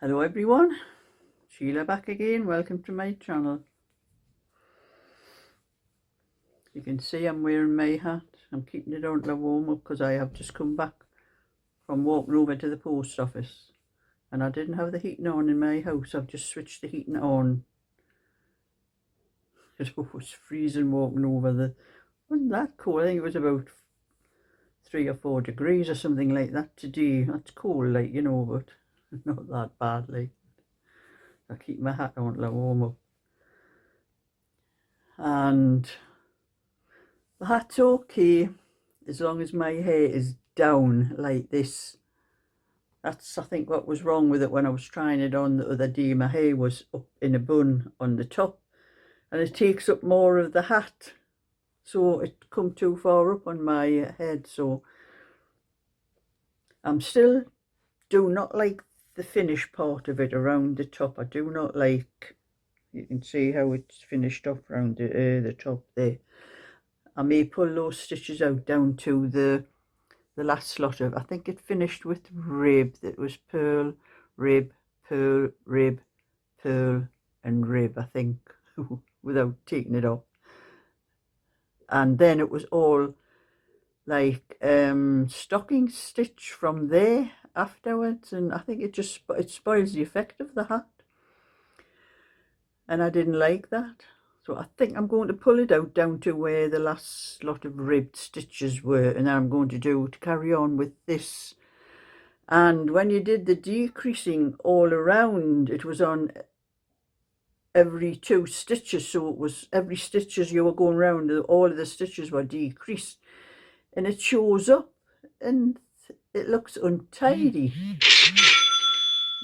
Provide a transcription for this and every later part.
Hello everyone, Sheila back again. Welcome to my channel. You can see I'm wearing my hat. I'm keeping it on to warm up because I have just come back from walking over to the post office and I didn't have the heating on in my house. I've just switched the heating on. It was freezing walking over. Wasn't that cold? I think it was about 3 or 4 degrees or something like that today. That's cold, like, you know, but not that badly. I keep my hat on to warm up. And the hat's okay as long as my hair is down like this. That's, I think, what was wrong with it when I was trying it on the other day. My hair was up in a bun on the top and it takes up more of the hat, so it come too far up on my head. So I'm still do not like the finish part of it around the top. I do not like, you can see how it's finished off around the top there. I may pull those stitches out down to the last slot of, I think it finished with rib. That was purl, rib, purl, rib, purl and rib, I think, without taking it off. And then it was all like stocking stitch from there afterwards, and I think it spoils the effect of the hat, and I didn't like that. So I think I'm going to pull it out down to where the last lot of ribbed stitches were, and then I'm going to carry on with this. And when you did the decreasing all around, it was on every 2 stitches, so it was every stitch as you were going around, all of the stitches were decreased, and it shows up and it looks untidy.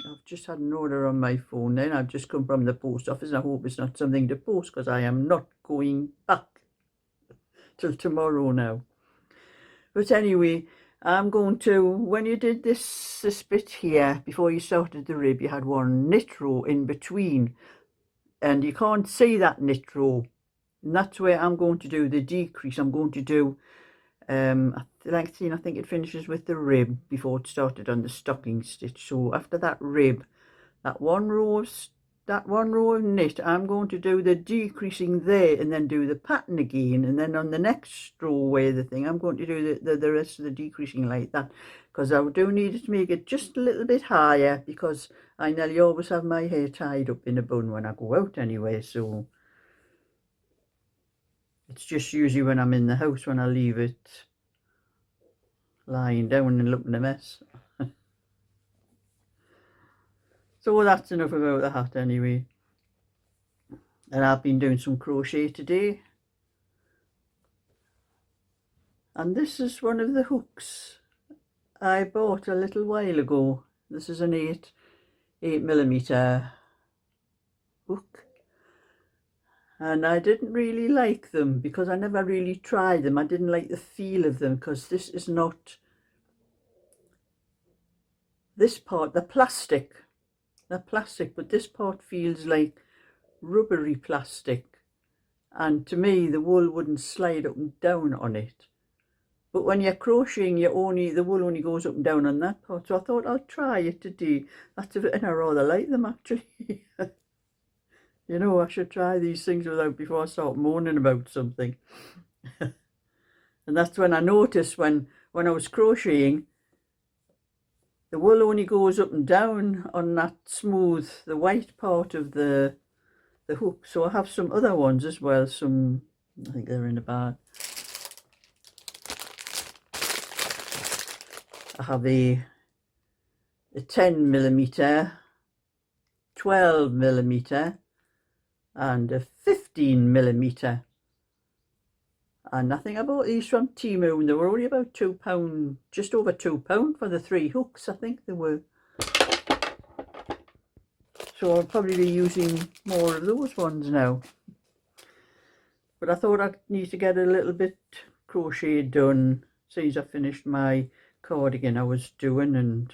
I've just had an order on my phone then. I've just come from the post office and I hope it's not something to post because I am not going back till tomorrow now. But anyway, I'm going to, when you did this bit here, before you started the rib, you had one knit row in between and you can't see that knit row. And that's where I'm going to do the decrease. I'm going to do, I think it finishes with the rib before it started on the stocking stitch. So after that rib, that one row of knit, I'm going to do the decreasing there and then do the pattern again, and then on the next row where the thing, I'm going to do the rest of the decreasing like that, because I do need it to make it just a little bit higher, because I nearly always have my hair tied up in a bun when I go out anyway. So it's just usually when I'm in the house when I leave it lying down and looking a mess. So that's enough about the hat anyway. And I've been doing some crochet today. And this is one of the hooks I bought a little while ago. This is an 8mm hook. And I didn't really like them because I never really tried them. I didn't like the feel of them because this is not, this part, the plastic, but this part feels like rubbery plastic, and to me the wool wouldn't slide up and down on it. But when you're crocheting, the wool only goes up and down on that part. So I thought I'll try it today. And I rather like them actually. You know, I should try these things before I start moaning about something. And that's when I noticed when I was crocheting, the wool only goes up and down on that smooth, the white part of the hook. So I have some other ones as well. Some, I think they're in the bag. I have a 10mm, 12mm and a 15mm. And I think I bought these from Temu and they were only about £2, just over £2 for the 3 hooks, I think they were. So I'll probably be using more of those ones now. But I thought I'd need to get a little bit crochet done since I finished my cardigan I was doing, and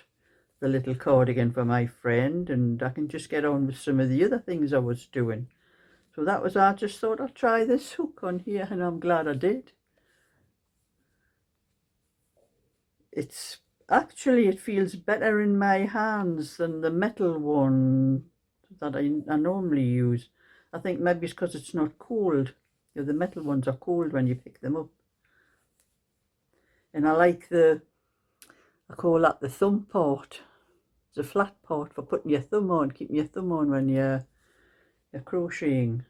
the little cardigan for my friend, and I can just get on with some of the other things I was doing. So that was, I just thought I'd try this hook on here, and I'm glad I did. It's actually it feels better in my hands than the metal one that I normally use. I think maybe it's because it's not cold. You know, the metal ones are cold when you pick them up. And I like I call that the thumb part. It's a flat part for putting your thumb on, keeping your thumb on when you're crocheting.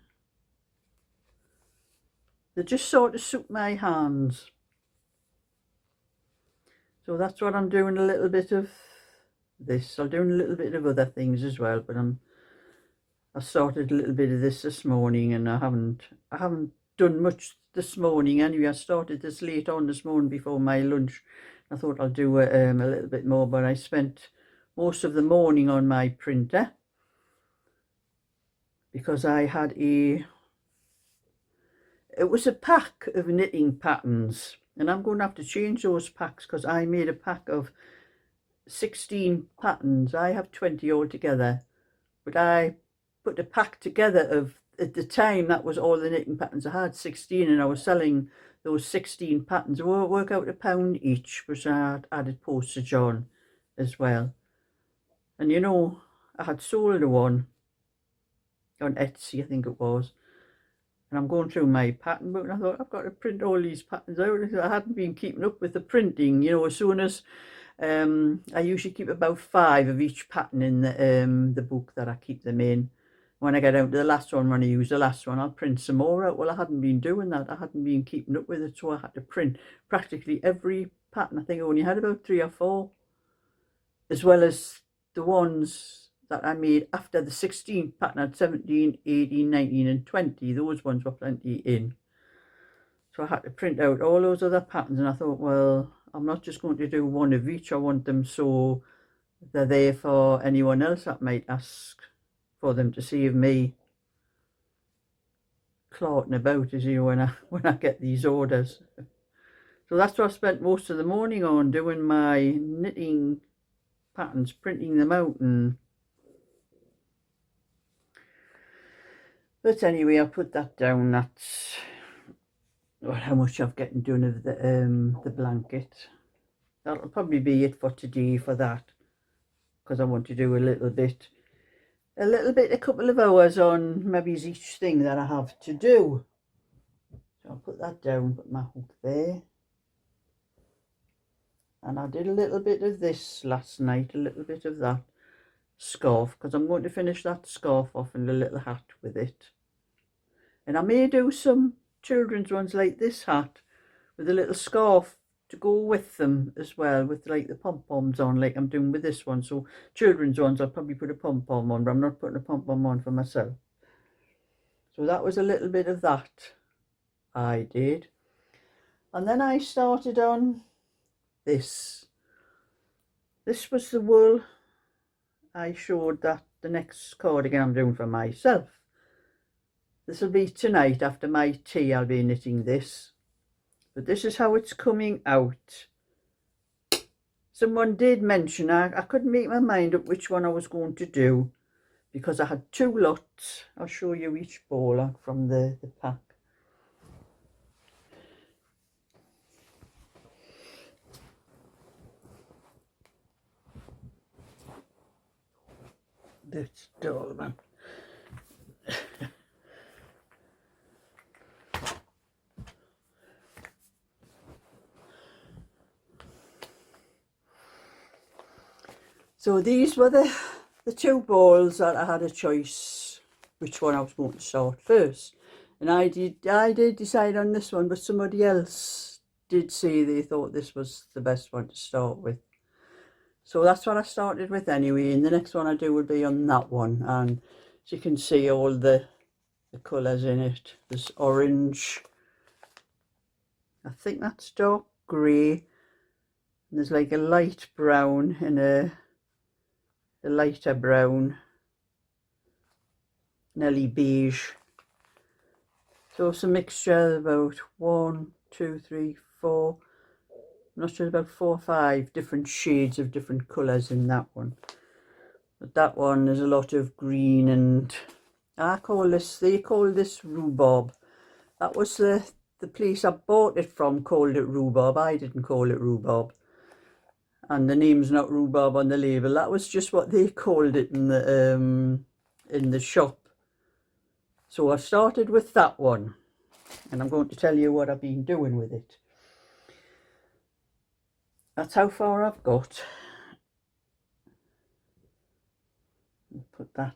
They just sort of suit my hands. So that's what I'm doing, a little bit of this. I'm doing a little bit of other things as well, but I started a little bit of this morning, and I haven't done much this morning anyway. I started this late on this morning before my lunch. I thought I'll do a little bit more, but I spent most of the morning on my printer because I had it was a pack of knitting patterns, and I'm going to have to change those packs because I made a pack of 16 patterns. I have 20 altogether, but I put a pack together of, at the time, that was all the knitting patterns I had, 16, and I was selling those 16 patterns. It would work out £1 each, which I had added postage on as well. And you know, I had sold one on Etsy, I think it was, and I'm going through my pattern book, and I thought, I've got to print all these patterns out. I hadn't been keeping up with the printing, you know. As soon as I usually keep about 5 of each pattern in the book that I keep them in. When I get out to the last one, when I use the last one, I'll print some more out. Well, I hadn't been doing that. I hadn't been keeping up with it, so I had to print practically every pattern. I think I only had about 3 or 4, as well as the ones that I made after the 16th pattern at 17, 18, 19 and 20. Those ones were plenty in. So I had to print out all those other patterns, and I thought, well, I'm not just going to do one of each. I want them so they're there for anyone else that might ask for them, to save me clotting about, as you know, when I get these orders. So that's what I spent most of the morning on, doing my knitting patterns, printing them out. But anyway, I'll put that down. That's how much I've getting done of the blanket. That'll probably be it for today for that, because I want to do a couple of hours on maybe each thing that I have to do. So I'll put that down, put my hook there. And I did a little bit of this last night, a little bit of that scarf, because I'm going to finish that scarf off and a little hat with it. And I may do some children's ones like this hat with a little scarf to go with them as well, with like the pom-poms on, like I'm doing with this one. So children's ones, I'll probably put a pom-pom on, but I'm not putting a pom-pom on for myself. So that was a little bit of that I did. And then I started on this. This was the wool I showed that the next cardigan I'm doing for myself. This will be tonight after my tea. I'll be knitting this. But this is how it's coming out. Someone did mention, I couldn't make my mind up which one I was going to do, because I had 2 lots. I'll show you each ball from the pack. This dull man. So these were the 2 balls that I had a choice which one I was going to start first. And I did decide on this one, but somebody else did say they thought this was the best one to start with. So that's what I started with anyway, and the next one I do will be on that one. And as you can see, all the colours in it. There's orange, I think that's dark grey, and there's like a light brown and a lighter brown, nearly beige. So it's a mixture of about 1, 2, 3, 4, I'm not sure, about 4 or 5 different shades of different colours in that one. But that one, there's a lot of green, and they call this rhubarb. That was the place I bought it from, called it rhubarb. I didn't call it rhubarb. and the name's not rhubarb on the label. That was just what they called it in the shop. So I started with that one, and I'm going to tell you what I've been doing with it. That's how far I've got. Put that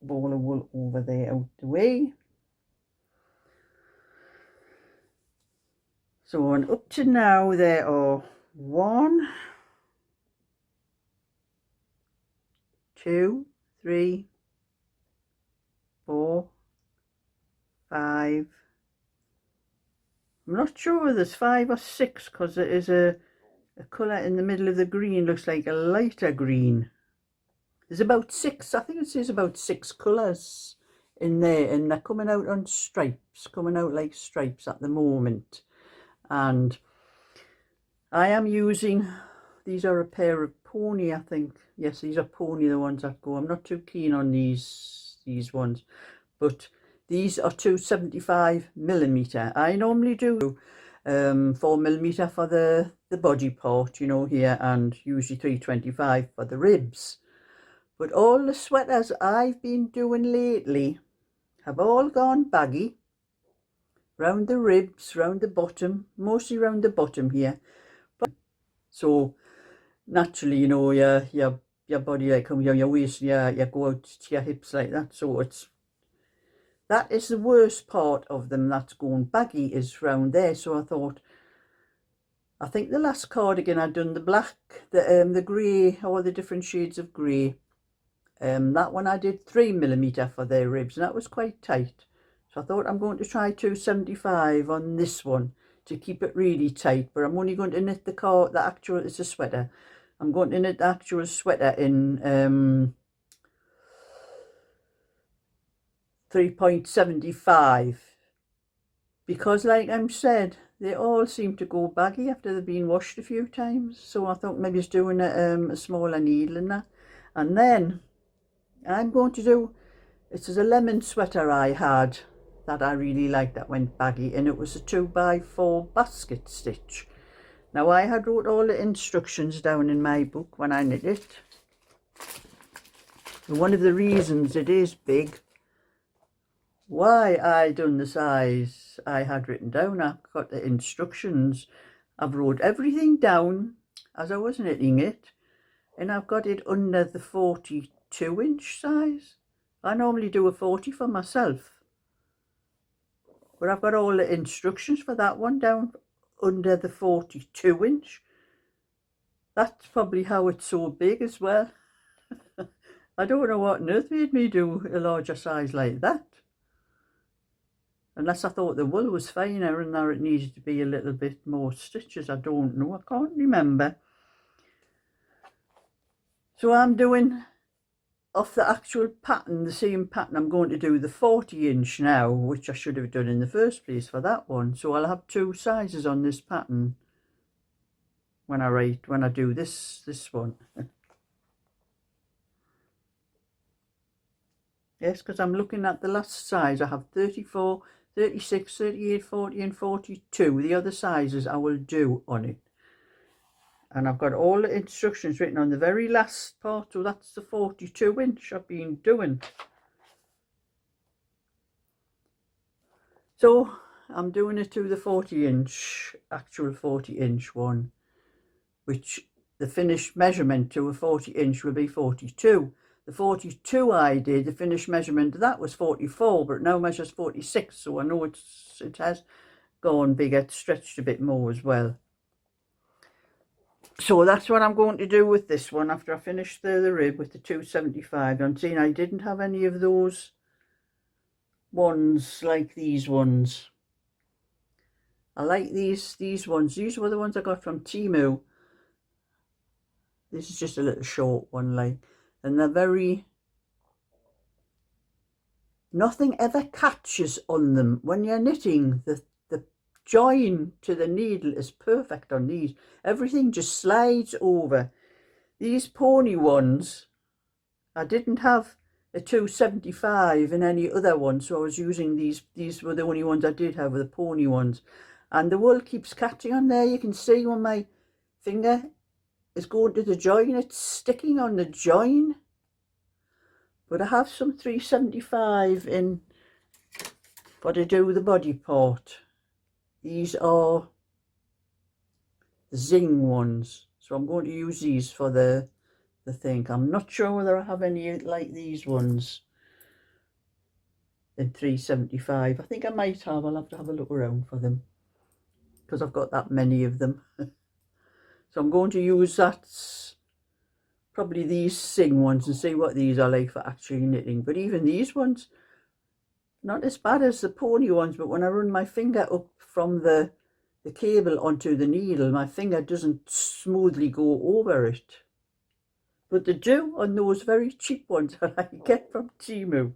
ball of wool over there out the way. So and up to now there are 1, 2, 3, 4, 5. I'm not sure whether there's 5 or 6 because there is a colour in the middle of the green, looks like a lighter green. There's about 6, I think it says about 6 colours in there, and they're coming out on stripes, coming out like stripes at the moment. And I am using, these are a pair of pony, I think. Yes, these are pony, the ones that go. I'm not too keen on these ones, but these are 275mm. I normally do 4mm for the body part, you know, here, and usually 325 for the ribs. But all the sweaters I've been doing lately have all gone baggy, round the ribs, round the bottom, mostly round the bottom here. So naturally, you know, your body, like your waist, you go out to your hips like that. So that is the worst part of them that's going baggy, is round there. So I thought, I think the last cardigan I'd done the black, the grey, all the different shades of grey. That one I did 3mm for their ribs, and that was quite tight. So I thought I'm going to try 275 on this one to keep it really tight. But I'm only going to knit it's a sweater. I'm going to knit the actual sweater in 3.75, because like I said, they all seem to go baggy after they've been washed a few times. So I thought maybe it's doing a smaller needle in that. And then I'm going to do, it's a lemon sweater I had that I really liked that went baggy, and it was a 2x4 basket stitch. Now I had wrote all the instructions down in my book when I knit it. And one of the reasons it is big, why I done the size I had written down, I've got the instructions, I've wrote everything down as I was knitting it, and I've got it under the 42-inch size. I normally do a 40 for myself, but I've got all the instructions for that one down under the 42-inch. That's probably how it's so big as well. I don't know what on earth made me do a larger size like that. Unless I thought the wool was finer and there it needed to be a little bit more stitches. I don't know, I can't remember. So I'm doing off the actual pattern, the same pattern. I'm going to do the 40-inch now, which I should have done in the first place for that one. So I'll have 2 sizes on this pattern when I do this one. Yes, because I'm looking at the last size. I have 34, 36, 38, 40 and 42. The other sizes I will do on it. And I've got all the instructions written on the very last part. So that's the 42-inch I've been doing. So I'm doing it to the 40-inch, actual 40-inch one, which the finished measurement to a 40-inch will be 42. The 42 I did, the finished measurement, that was 44, but it now measures 46. So I know it has gone bigger, stretched a bit more as well. So that's what I'm going to do with this one after I finish the rib with the 275. I'm seeing I didn't have any of those ones like these ones. I like these ones. These were the ones I got from Temu. This is just a little short one, like, and they're very, nothing ever catches on them when you're knitting. The join to the needle is perfect on these. Everything just slides over. These pony ones, I didn't have a 275 in any other one, so I was using these were the only ones I did have, were the pony ones, and the wool keeps catching on there. You can see on my finger is going to the join. It's sticking on the join. But I have some 375 in for to do the body part. These are the Zing ones. So I'm going to use these for the thing. I'm not sure whether I have any like these ones in 375. I think I might have. I'll have to have a look around for them because I've got that many of them. So I'm going to use that, probably these Zing ones, and see what these are like for actually knitting. But even these ones, not as bad as the pony ones, but when I run my finger up from the cable onto the needle, my finger doesn't smoothly go over it. But they do on those very cheap ones that I get from Temu.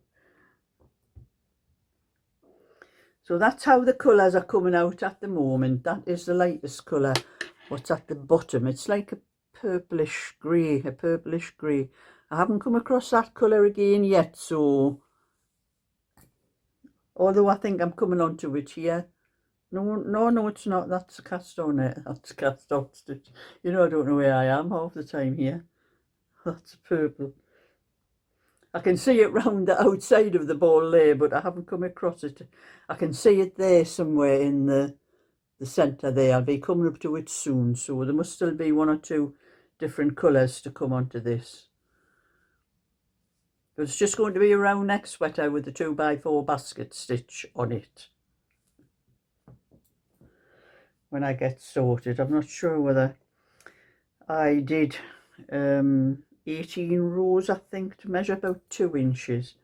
So that's how the colours are coming out at the moment. That is the lightest colour. What's at the bottom? It's like a purplish grey, I haven't come across that colour again yet, so although I think I'm coming onto it here. No, it's not. That's a cast on it. That's a cast on stitch. You know, I don't know where I am half the time here. That's purple. I can see it round the outside of the ball there, but I haven't come across it. I can see it there somewhere in the centre there. I'll be coming up to it soon, so there must still be one or two different colours to come onto this. But it's just going to be a round neck sweater with the 2x4 basket stitch on it when I get sorted. I'm not sure whether I did 18 rows, I think, to measure about 2 inches.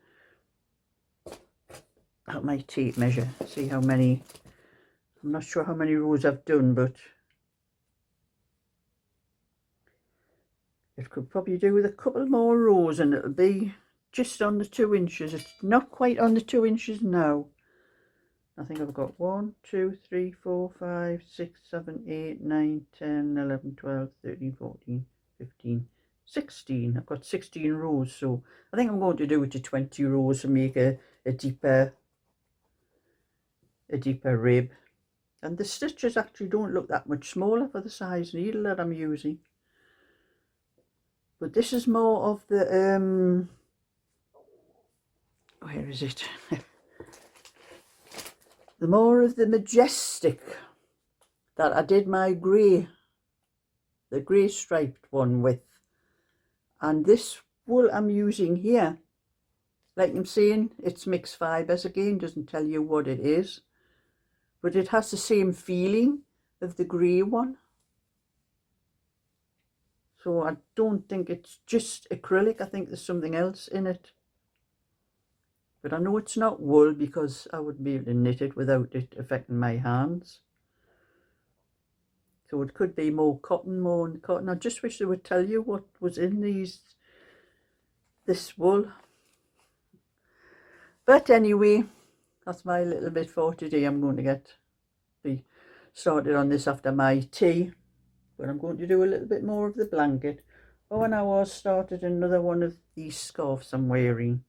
At my tape measure, see how many. I'm not sure how many rows I've done, but it could probably do with a couple more rows and it'll be just on the 2 inches. It's not quite on the 2 inches now. I think I've got 1, 2, 3, 4, 5, 6, 7, 8, 9, 10, 11, 12, 13, 14, 15, 16. I've got 16 rows, so I think I'm going to do it to 20 rows to make a deeper rib. And the stitches actually don't look that much smaller for the size needle that I'm using. But this is more of the where is it? The more of the majestic that I did my grey, the grey striped one with. And this wool I'm using here, like I'm saying, it's mixed fibres again, doesn't tell you what it is. But it has the same feeling of the grey one. So I don't think it's just acrylic. I think there's something else in it. But I know it's not wool because I wouldn't be able to knit it without it affecting my hands. So it could be more cotton, I just wish they would tell you what was in this wool. But anyway, that's my little bit for today. I'm going to be started on this after my tea. But I'm going to do a little bit more of the blanket. Oh, and I was started another one of these scarves I'm wearing.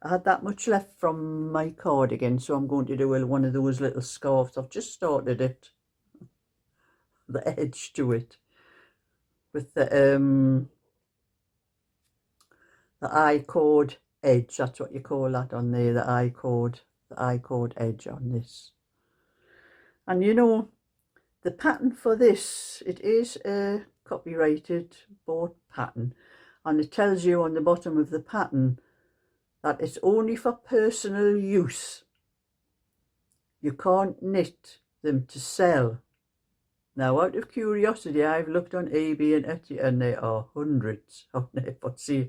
I had that much left from my cardigan, so I'm going to do one of those little scarves. I've just started it, the edge to it, with the I-cord edge. That's what you call that on there, the I-cord edge on this. And you know, the pattern for this, it is a copyrighted bought pattern, and it tells you on the bottom of the pattern that it's only for personal use. You can't knit them to sell. Now, out of curiosity, I've looked on eBay and Etsy, and there are hundreds on there for sale.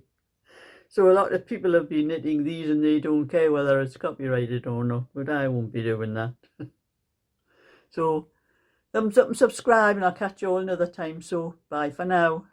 So a lot of people have been knitting these and they don't care whether it's copyrighted or not, but I won't be doing that. So thumbs up and subscribe, and I'll catch you all another time. So bye for now.